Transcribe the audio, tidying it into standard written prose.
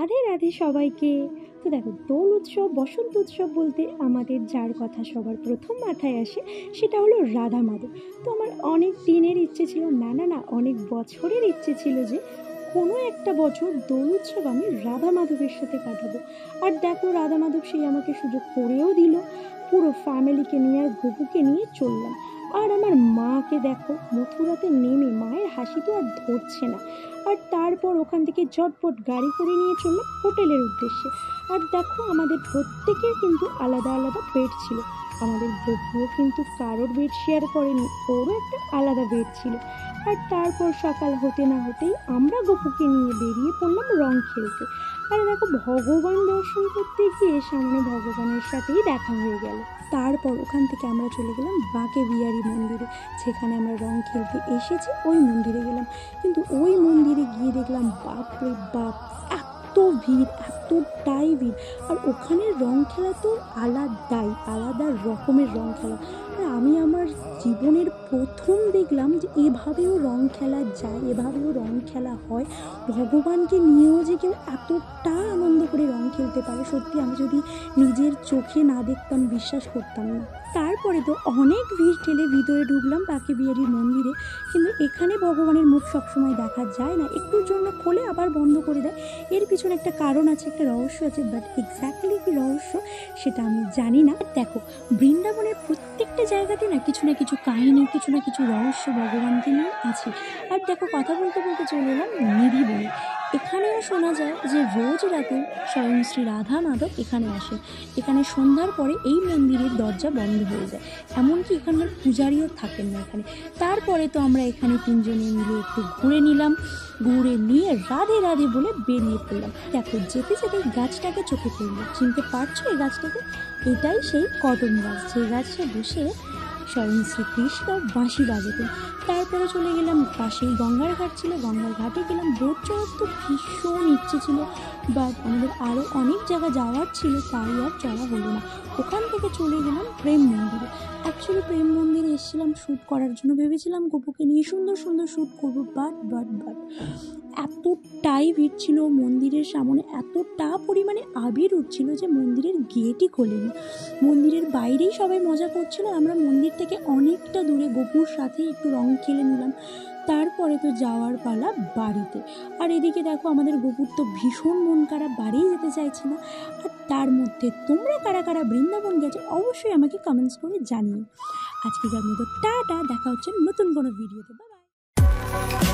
রাধে রাধে সবাইকে। তো দেখো, দোল উৎসব বসন্ত উৎসব বলতে আমাদের যার কথা সবার প্রথম মাথায় আসে সেটা হলো রাধা মাধব। তো আমার অনেক দিনের ইচ্ছে ছিল, না অনেক বছরের ইচ্ছে ছিল যে কোনো একটা বছর দোল উৎসব আমি রাধা মাধবের সাথে কাটাবো। আর দেখো, রাধা মাধব সেই আমাকে সুযোগ করেও দিল। পুরো ফ্যামিলিকে নিয়ে আর গপুকে নিয়ে চললাম। আর আমার মাকে দেখো, মথুরাতে নেমে মায়ের হাসি তো আর ধরছে না। আর তারপর ওখান থেকে ঝটপট গাড়ি করে নিয়ে চললাম হোটেলের উদ্দেশ্যে। আর দেখো, আমাদের প্রত্যেকের কিন্তু আলাদা আলাদা বেড ছিল। আমাদের গপুও কিন্তু কারোর বেড শেয়ার করেনি, ওরও একটা আলাদা বেড ছিল। আর তারপর সকাল হতে না হতেই আমরা গপুকে নিয়ে বেরিয়ে পড়লাম রং খেলতে। আর দেখো, ভগবান দর্শন করতে গিয়ে সামনে ভগবানের সাথেই দেখা হয়ে গেল। তারপর ওখান থেকে আমরা চলে গেলাম বাঁকে বিহারী মন্দিরে, যেখানে আমরা রং খেলতে এসেছি ওই মন্দিরে গেলাম। কিন্তু ওই মন্দিরে গিয়ে দেখলাম বাপরে বাপ, এত ভিড়, এতটাই ভিড়। আর ওখানে রং খেলা তো আলাদা রকমের রং খেলা। আর আমি আমার জীবনের প্রথম দেখলাম যে এভাবেও রং খেলা যায়, এভাবেও রং খেলা হয়। ভগবানকে নিয়েও যে কেউ এতটা আনন্দ করে রং খেলতে পারে, সত্যি আমি যদি নিজের চোখে না দেখতাম বিশ্বাস করতাম না। তারপরে তো অনেক ভিড় ঠেলে ভিতরে ঢুকলাম বাঁকে বিহারীর মন্দিরে। কিন্তু এখানে ভগবানের মুখ সবসময় দেখা যায় না, একটুর জন্য খোলে আবার বন্ধ করে দেয়। এর পিছনে একটা কারণ আছে, একটা রহস্য আছে, বাট এক্স্যাক্টলি কি রহস্য সেটা আমি জানি না। দেখো, বৃন্দাবনের প্রত্যেকটা জায়গাতে না কিছু কাহিনী, কিছু না কিছু রহস্য ভগবানকে নিয়ে আছে। আর দেখো, কথা বলতে বলতে চলে এলাম নিরিবিলি। এখানেও শোনা যায় যে রোজ রাতে স্বয়ং শ্রী রাধা মাধব এখানে আসে। এখানে সন্ধ্যার পরে এই মন্দিরের দরজা বন্ধ হয়ে যায়, এমনকি এখানকার পূজারীও থাকেন না এখানে। তারপরে তো আমরা এখানে তিনজনে মিলে একটু ঘুরে নিলাম, ঘুরে নিয়ে রাধে রাধে বলে বেরিয়ে পড়লাম। দেখো, যেতে যেতে গাছটাকে চোখে পড়লো, চিনতে পারছো এই গাছটাকে? এটাই সেই কদম গাছ, যে গাছে বসে স্বয়ং শ্রীকৃষ্ণ বাঁশি বাজাতেন। তারপরে চলে গেলাম পাশেই গঙ্গার ঘাট ছিল, গঙ্গার ঘাটে গেলাম। বোট চড়ার তো ভীষণ ইচ্ছে ছিল, বাট আমাদের আরও অনেক জায়গা যাওয়ার ছিল, তাই আর চড়া হলো না। ওখান থেকে চলে গেলাম প্রেম মন্দিরে। অ্যাকচুয়ালি প্রেম মন্দিরে এসেছিলাম শ্যুট করার জন্য, ভেবেছিলাম গপুকে নিয়ে সুন্দর সুন্দর শ্যুট করবো, বাট এতটাই ভিড় ছিল মন্দিরের সামনে, এতটা পরিমাণে আবির উঠছিল যে মন্দিরের গেটই খোলেনি। মন্দিরের বাইরেই সবাই মজা করছিল, আমরা মন্দির থেকে অনেকটা দূরে গপুর সাথে একটু রং খেলে নিলাম। তারপরে তো যাওয়ার পালা বাড়িতে। আর এদিকে দেখো, আমাদের গপুর তো ভীষণ মন খারাপ, বাড়ি যেতে চাইছে না। আর তার মধ্যে তোমরা কারা কারা বৃন্দাবন গেছো অবশ্যই আমাকে কমেন্টস করে জানিও। আজকের মতো টাটা, দেখা হচ্ছে নতুন কোনো ভিডিওতে। Bye bye.